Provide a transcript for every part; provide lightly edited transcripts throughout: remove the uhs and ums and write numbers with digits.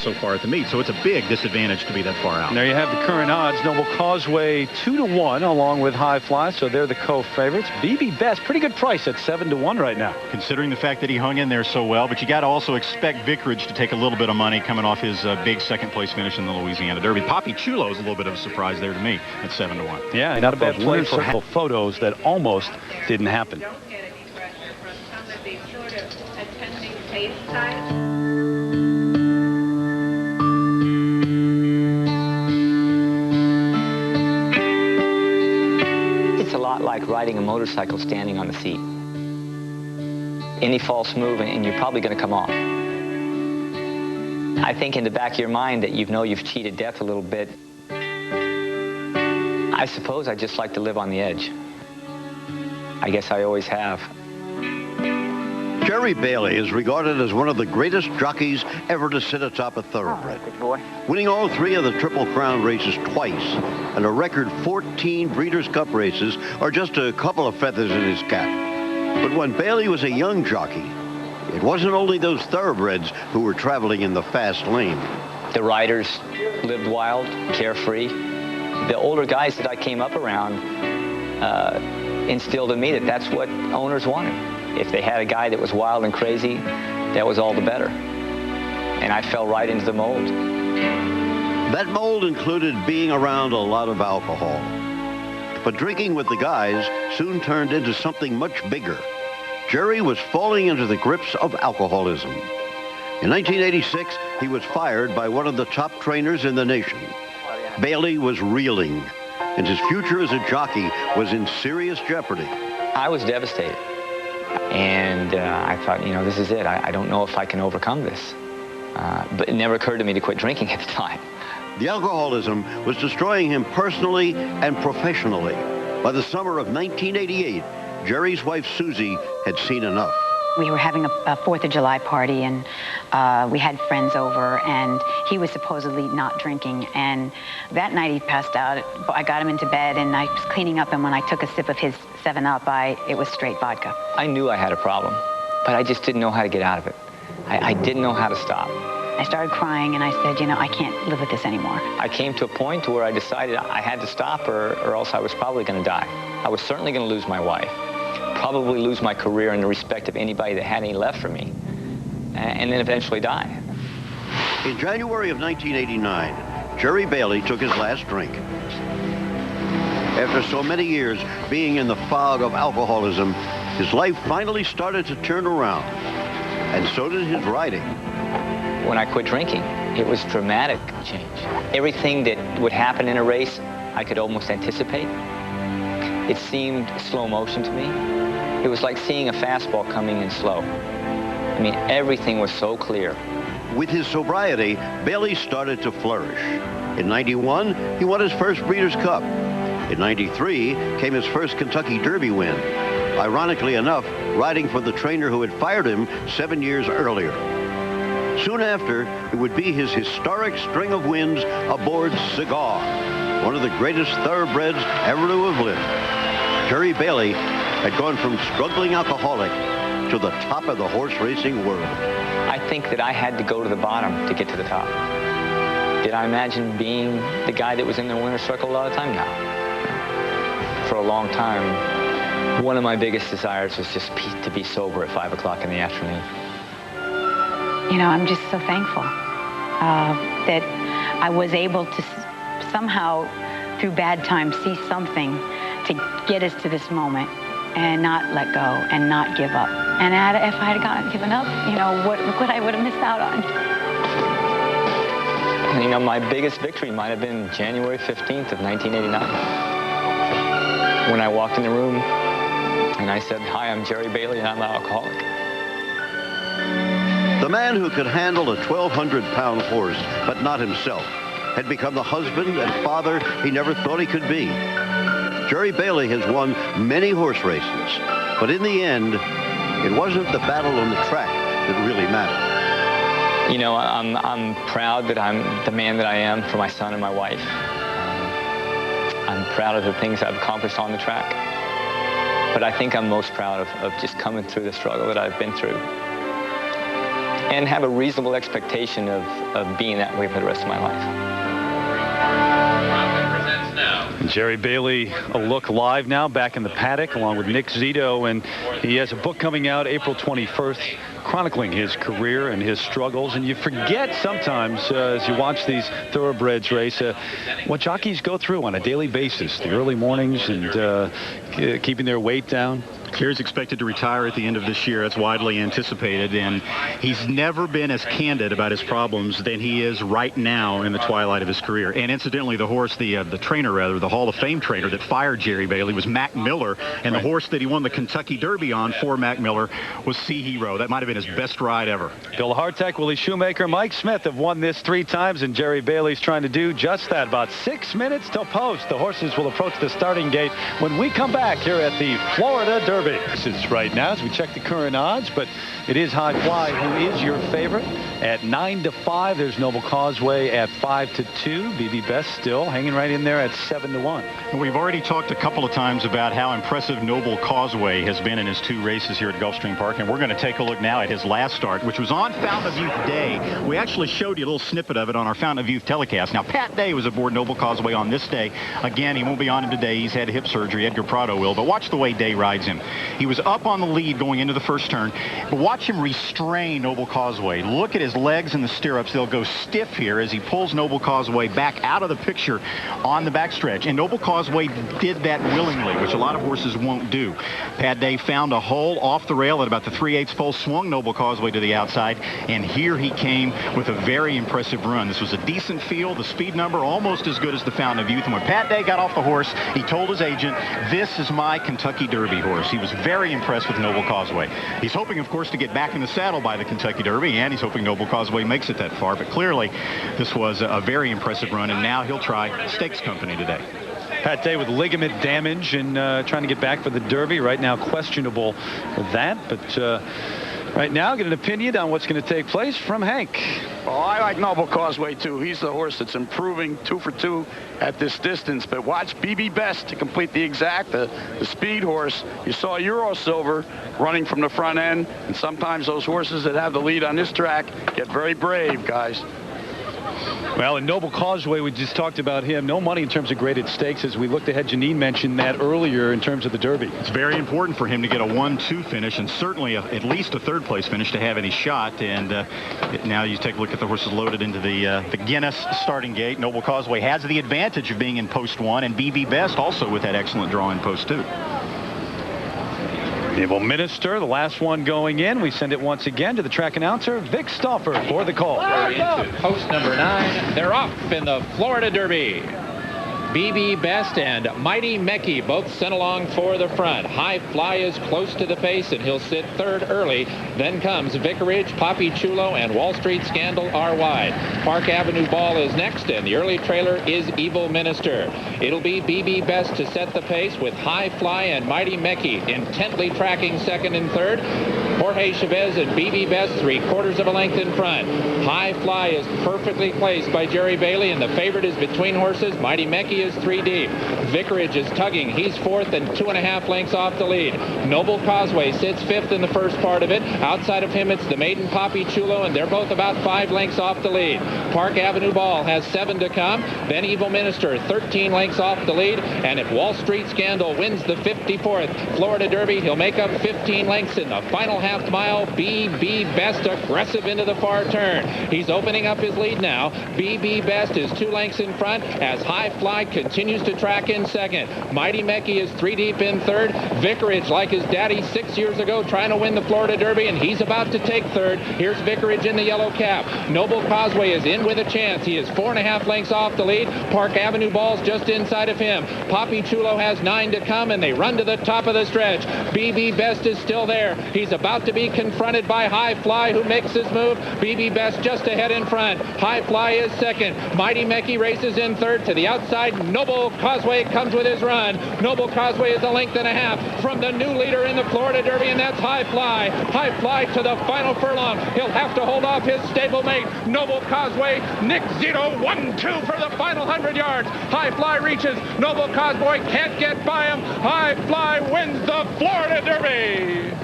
so far at the meet. So it's a big disadvantage to be that far out. And there you have the current odds. Noble Causeway 2-1 along with High Fly, so they're the co-favorites. BB Best, pretty good price at 7-1 right now. Considering the fact that he hung in there so well, but you got to also expect Vicarage to take a little bit of money coming off his big second-place finish in the Louisiana Derby. Poppy Chulo's a little bit of a surprise there to me at 7-1. Yeah, not a bad play for photos that almost didn't happen. Don't get any pressure from some of these sort of attending pace types. It's a lot like riding a motorcycle standing on the seat. Any false move and you're probably going to come off. I think in the back of your mind that you know you've cheated death a little bit. I suppose I just like to live on the edge. I guess I always have. Jerry Bailey is regarded as one of the greatest jockeys ever to sit atop a thoroughbred. Good boy. Winning all 3 of the Triple Crown races twice and a record 14 Breeders' Cup races are just a couple of feathers in his cap. But when Bailey was a young jockey, it wasn't only those thoroughbreds who were traveling in the fast lane. The riders lived wild, carefree. The older guys that I came up around instilled in me that that's what owners wanted. If they had a guy that was wild and crazy, that was all the better. And I fell right into the mold. That mold included being around a lot of alcohol. But drinking with the guys soon turned into something much bigger. Jerry was falling into the grips of alcoholism. In 1986, he was fired by one of the top trainers in the nation. Bailey was reeling, and his future as a jockey was in serious jeopardy. I was devastated. And I thought, you know, this is it. I don't know if I can overcome this. But it never occurred to me to quit drinking at the time. The alcoholism was destroying him personally and professionally. By the summer of 1988, Jerry's wife, Susie, had seen enough. We were having a 4th of July party, and we had friends over, and he was supposedly not drinking. And that night he passed out. I got him into bed, and I was cleaning up, and when I took a sip of his 7-Up, it was straight vodka. I knew I had a problem, but I just didn't know how to get out of it. I didn't know how to stop. I started crying, and I said, you know, I can't live with this anymore. I came to a point where I decided I had to stop, or else I was probably going to die. I was certainly going to lose my wife. Probably lose my career and the respect of anybody that had any left for me, and then eventually die. In January of 1989, Jerry Bailey took his last drink. After so many years being in the fog of alcoholism, his life finally started to turn around, and so did his riding. When I quit drinking, it was dramatic change. Everything that would happen in a race, I could almost anticipate. It seemed slow motion to me. It was like seeing a fastball coming in slow. I mean, everything was so clear. With his sobriety, Bailey started to flourish. In 91, he won his first Breeders' Cup. In 93, came his first Kentucky Derby win. Ironically enough, riding for the trainer who had fired him 7 years earlier. Soon after, it would be his historic string of wins aboard Cigar, one of the greatest thoroughbreds ever to have lived. Jerry Bailey had gone from struggling alcoholic to the top of the horse racing world. I think that I had to go to the bottom to get to the top. Did I imagine being the guy that was in the winner's circle a lot of time? No. For a long time, one of my biggest desires was just to be sober at 5 o'clock in the afternoon. You know, I'm just so thankful that I was able to somehow, through bad times, see something to get us to this moment and not let go and not give up. And if I had given up, you know, look what I would have missed out on. You know, my biggest victory might have been January 15th of 1989. When I walked in the room and I said, "Hi, I'm Jerry Bailey and I'm an alcoholic." The man who could handle a 1,200-pound horse, but not himself, had become the husband and father he never thought he could be. Jerry Bailey has won many horse races, but in the end, it wasn't the battle on the track that really mattered. You know, I'm proud that I'm the man that I am for my son and my wife. I'm proud of the things I've accomplished on the track. But I think I'm most proud of just coming through the struggle that I've been through. and have a reasonable expectation of being that way for the rest of my life. Jerry Bailey, a look live now, back in the paddock, along with Nick Zito, and he has a book coming out April 21st, chronicling his career and his struggles. And you forget sometimes, as you watch these thoroughbreds race, what jockeys go through on a daily basis, the early mornings and keeping their weight down. Jerry's expected to retire at the end of this year. It's widely anticipated, and he's never been as candid about his problems than he is right now in the twilight of his career. And incidentally, the horse, the trainer, rather, the Hall of Fame trainer that fired Jerry Bailey was Mac Miller, and the horse that he won the Kentucky Derby on for Mac Miller was Sea Hero. That might have been his best ride ever. Bill Hartek, Willie Shoemaker, Mike Smith have won this 3 times, and Jerry Bailey's trying to do just that. About 6 minutes till post. The horses will approach the starting gate when we come back here at the Florida Derby. This is right now as we check the current odds, but it is High Fly who is your favorite at 9-5. There's Noble Causeway at 5-2. BB Best still hanging right in there at 7-1. We've already talked a couple of times about how impressive Noble Causeway has been in his 2 races here at Gulfstream Park, and we're going to take a look now at his last start, which was on Fountain of Youth Day. We actually showed you a little snippet of it on our Fountain of Youth telecast. Now, Pat Day was aboard Noble Causeway on this day. Again, he won't be on him today. He's had hip surgery. Edgar Prado will, but watch the way Day rides him. He was up on the lead going into the first turn, but watch him restrain Noble Causeway. Look at his legs in the stirrups. They'll go stiff here as he pulls Noble Causeway back out of the picture on the backstretch. And Noble Causeway did that willingly, which a lot of horses won't do. Pat Day found a hole off the rail at about the 3/8 pole, swung Noble Causeway to the outside, and here he came with a very impressive run. This was a decent field, the speed number almost as good as the Fountain of Youth. And when Pat Day got off the horse, he told his agent, "This is my Kentucky Derby horse." He was very impressed with Noble Causeway. He's hoping, of course, to get back in the saddle by the Kentucky Derby, and he's hoping Noble Causeway makes it that far. But clearly, this was a very impressive run, and now he'll try Stakes Company today. Pat Day with ligament damage and trying to get back for the Derby. Right now, questionable with that. But right now, get an opinion on what's going to take place from Hank. Well, I like Noble Causeway, too. He's the horse that's improving 2 for 2 at this distance. But watch BB Best to complete the exact, the speed horse. You saw Euro Silver running from the front end. And sometimes those horses that have the lead on this track get very brave, guys. Well, in Noble Causeway, we just talked about him. No money in terms of graded stakes. As we looked ahead, Janine mentioned that earlier in terms of the Derby. It's very important for him to get a 1-2 finish, and certainly at least a 3rd place finish to have any shot. And now you take a look at the horses loaded into the Guinness starting gate. Noble Causeway has the advantage of being in post 1, and BB Best also with that excellent draw in post 2. Naval Minister, the last one going in. We send it once again to the track announcer, Vic Stauffer, for the call. Into post number 9. They're off in the Florida Derby. BB Best and Mighty Mecky both sent along for the front. High Fly is close to the pace, and he'll sit 3rd early. Then comes Vicarage, Poppy Chulo, and Wall Street Scandal are wide. Park Avenue Ball is next, and the early trailer is Evil Minister. It'll be BB Best to set the pace with High Fly and Mighty Mecky intently tracking 2nd and 3rd. Jorge Chavez and BB Best 3/4 of a length in front. High Fly is perfectly placed by Jerry Bailey, and the favorite is between horses. Mighty Mecky is 3 deep. Vicarage is tugging. He's 4th and 2.5 lengths off the lead. Noble Causeway sits 5th in the first part of it. Outside of him, it's the maiden Poppy Chulo, and they're both about 5 lengths off the lead. Park Avenue Ball has 7 to come. Then Evil Minister, 13 lengths off the lead. And if Wall Street Scandal wins the 54th Florida Derby, he'll make up 15 lengths in the final half mile. BB Best aggressive into the far turn. He's opening up his lead now. BB Best is 2 lengths in front as High Fly continues to track in 2nd. Mighty Mecky is 3 deep in 3rd. Vicarage, like his daddy 6 years ago, trying to win the Florida Derby, and he's about to take 3rd. Here's Vicarage in the yellow cap. Noble Causeway is in with a chance. He is 4.5 lengths off the lead. Park Avenue Ball's just inside of him. Poppy Chulo has 9 to come, and they run to the top of the stretch. BB Best is still there. He's about to be confronted by High Fly, who makes his move. BB Best just ahead in front. High Fly is 2nd. Mighty Mecky races in 3rd. To the outside, Noble Causeway comes with his run. Noble Causeway is 1.5 lengths from the new leader in the Florida Derby, and that's High Fly. High Fly to the final furlong. He'll have to hold off his stablemate, Noble Causeway. Nick Zito, 1-2 for the final 100 yards. High Fly reaches. Noble Causeway can't get by him. High Fly wins the Florida Derby.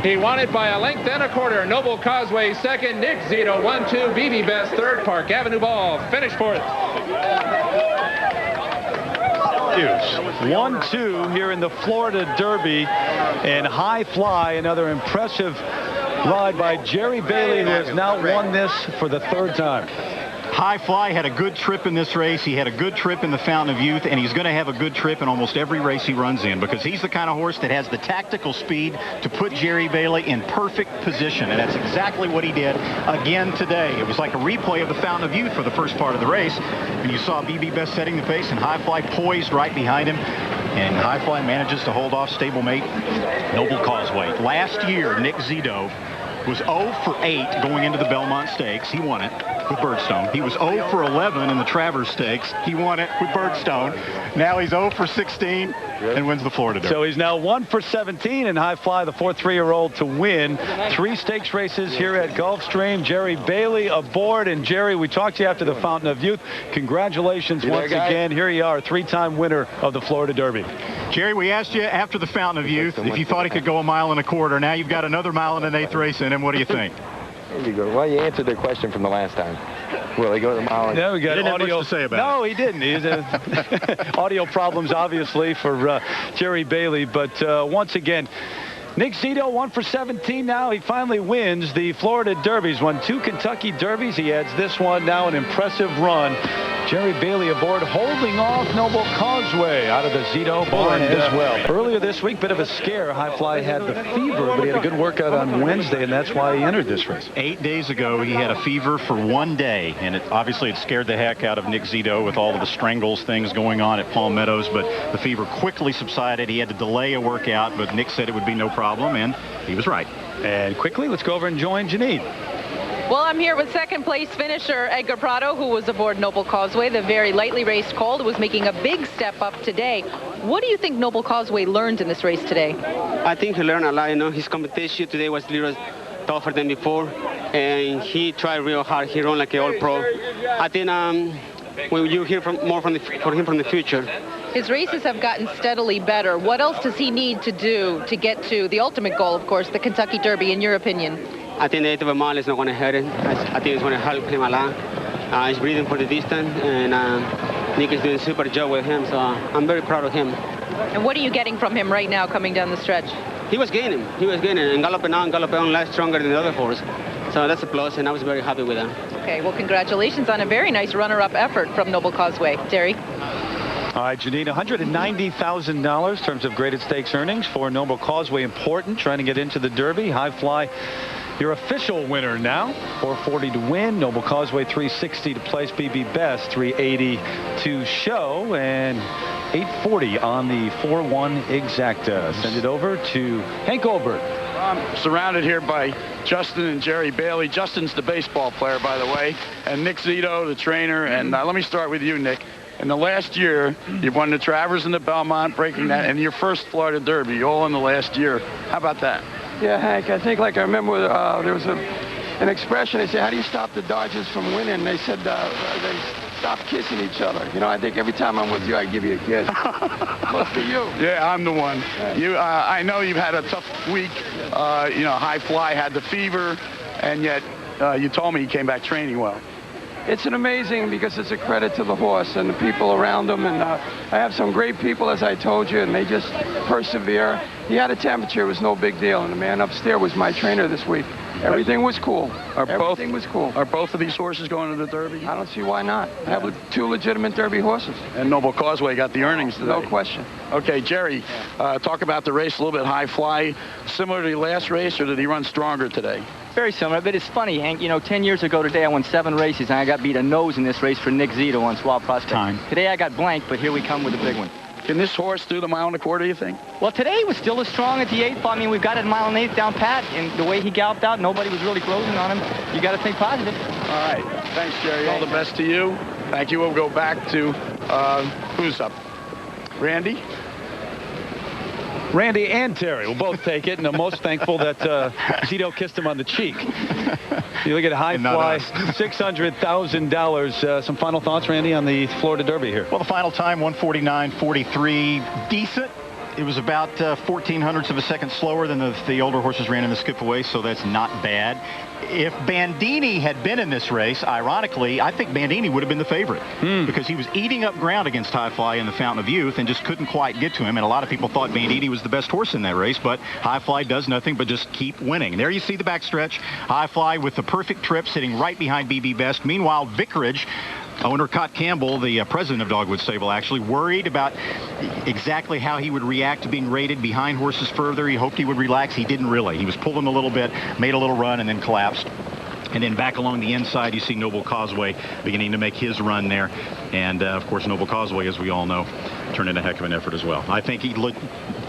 He won it by a length and a quarter. Noble Causeway second. Nick Zito 1-2. BB Best third. Park Avenue Ball finished fourth. 1-2 here in the Florida Derby. And High Fly, another impressive ride by Jerry Bailey, who has now won this for the third time. High Fly had a good trip in this race. He had a good trip in the Fountain of Youth, and he's going to have a good trip in almost every race he runs in, because he's the kind of horse that has the tactical speed to put Jerry Bailey in perfect position, and that's exactly what he did again today. It was like a replay of the Fountain of Youth for the first part of the race, and you saw BB Best setting the pace and High Fly poised right behind him, and High Fly manages to hold off stablemate Noble Causeway. Last year, Nick Zito was 0 for 8 going into the Belmont Stakes. He won it with Birdstone. He was 0 for 11 in the Travers Stakes. He won it with Birdstone. Now he's 0 for 16 and wins the Florida Derby. So he's now 1 for 17 in High Fly, the 4-3-year-old to win 3 stakes races here at Gulfstream. Jerry Bailey aboard. And Jerry, we talked to you after the Fountain of Youth. Congratulations once again. Here you are, 3-time winner of the Florida Derby. Jerry, we asked you after the Fountain of Youth if you thought he could go 1.25 miles. Now you've got another 1.125 race in him. What do you think? There you go. Well, you answered the question from the last time. Will he go to the mile? No, we got didn't audio have much to say about no, it. He didn't. He's audio problems, obviously, for Jerry Bailey. But once again, Nick Zito 1 for 17 now. He finally wins the Florida Derby. He's won 2 Kentucky Derbies. He adds this one now, an impressive run. Jerry Bailey aboard, holding off Noble Causeway out of the Zito barn as well. Earlier this week, bit of a scare. High Fly had the fever, but he had a good workout on Wednesday, and that's why he entered this race. 8 days ago, he had a fever for 1 day, and obviously it scared the heck out of Nick Zito with all of the strangles things going on at Palm Meadows, but the fever quickly subsided. He had to delay a workout, but Nick said it would be no problem, and he was right. And quickly, let's go over and join Janine. Well, I'm here with second place finisher Edgar Prado, who was aboard Noble Causeway, the very lightly raced colt, who was making a big step up today. What do you think Noble Causeway learned in this race today? I think he learned a lot. You know, his competition today was a little tougher than before, and he tried real hard. He ran like an all-pro. I think when you hear more from him from the future. His races have gotten steadily better. What else does he need to do to get to the ultimate goal, of course, the Kentucky Derby, in your opinion? I think the 8th of a mile is not going to hurt him. I think it's going to help him a lot. He's breathing for the distance, and Nick is doing a super job with him, so I'm very proud of him. And what are you getting from him right now coming down the stretch? He was gaining, and galloping on less stronger than the other horse. So that's a plus, and I was very happy with that. Okay, well, congratulations on a very nice runner-up effort from Noble Causeway. Terry? All right, Janine, $190,000 in terms of graded stakes earnings for Noble Causeway. Important, trying to get into the Derby. High Fly, your official winner now. $440 to win. Noble Causeway, $360 to place. BB Best, $380 to show. And $840 on the 4-1 exacta. Send it over to Hank Goldberg. I'm surrounded here by Justin and Jerry Bailey. Justin's the baseball player, by the way, and Nick Zito, the trainer. And let me start with you, Nick. In the last year, you won the Travers and the Belmont, breaking that, and your first Florida Derby, all in the last year. How about that? Yeah, Hank, I think, like I remember there was an expression. They said, how do you stop the Dodgers from winning? They said they stop kissing each other. You know, I think every time I'm with you, I give you a kiss. Must be you. Yeah, I'm the one. You, I know you've had a tough week. You know, High Fly had the fever, and yet you told me he came back training well. It's an amazing, because it's a credit to the horse and the people around him. And I have some great people, as I told you, and they just persevere. He had a temperature. It was no big deal. And the man upstairs was my trainer this week. Everything was cool. Everything was cool. Are both of these horses going to the Derby? I don't see why not. I have 2 legitimate Derby horses. And Noble Causeway got the earnings today. No question. Okay, Jerry, talk about the race a little bit. High Fly, similar to the last race, or did he run stronger today? Very similar, but it's funny, Hank. You know, 10 years ago today, I won 7 races, and I got beat a nose in this race for Nick Zito on Swab Prospect. Today, I got blanked, but here we come with a big one. Can this horse do the 1.25 miles, you think? Well, today was still as strong at the 8th. I mean, we've got it 1.8 miles down pat, and the way he galloped out, nobody was really closing on him. You got to think positive. All right. Thanks, Jerry. All the best to you. Thank you. We'll go back to who's up? Randy? Randy and Terry will both take it, and I'm most thankful that Zito kissed him on the cheek. You look at High Fly, $600,000. Some final thoughts, Randy, on the Florida Derby here? Well, the final time, 149.43. Decent. It was about 0.14 of a second slower than the older horses ran in the skip away, so that's not bad. If Bandini had been in this race, ironically, I think Bandini would have been the favorite because he was eating up ground against High Fly in the Fountain of Youth and just couldn't quite get to him. And a lot of people thought Bandini was the best horse in that race, but High Fly does nothing but just keep winning. There you see the backstretch. High Fly with the perfect trip sitting right behind BB Best. Meanwhile, Vicarage, owner Cott Campbell, the president of Dogwood Stable, actually worried about exactly how he would react to being rated behind horses further. He hoped he would relax. He didn't really. He was pulling a little bit, made a little run, and then collapsed. And then back along the inside, you see Noble Causeway beginning to make his run there. And, of course, Noble Causeway, as we all know, turned in a heck of an effort as well. I think he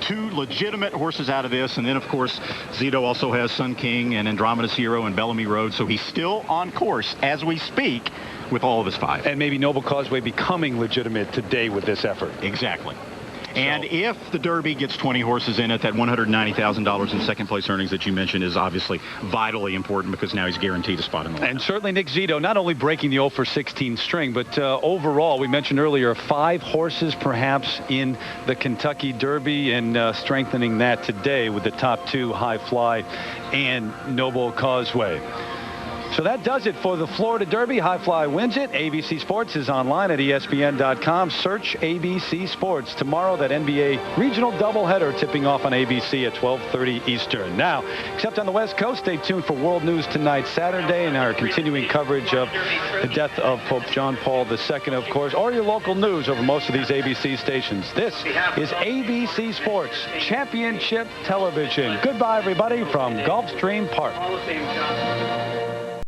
two legitimate horses out of this. And then, of course, Zito also has Sun King and Andromeda's Hero and Bellamy Road. So he's still on course as we speak with all of his 5. And maybe Noble Causeway becoming legitimate today with this effort. Exactly. And if the Derby gets 20 horses in it, that $190,000 in second place earnings that you mentioned is obviously vitally important because now he's guaranteed a spot in the lineup. And certainly Nick Zito not only breaking the 0 for 16 string, but overall, we mentioned earlier, 5 horses perhaps in the Kentucky Derby and strengthening that today with the top 2, High Fly and Noble Causeway. So that does it for the Florida Derby. High Fly wins it. ABC Sports is online at ESPN.com. Search ABC Sports. Tomorrow, that NBA regional doubleheader tipping off on ABC at 12:30 Eastern. Now, except on the West Coast, stay tuned for World News Tonight, Saturday, and our continuing coverage of the death of Pope John Paul II, of course, or your local news over most of these ABC stations. This is ABC Sports Championship Television. Goodbye, everybody, from Gulfstream Park.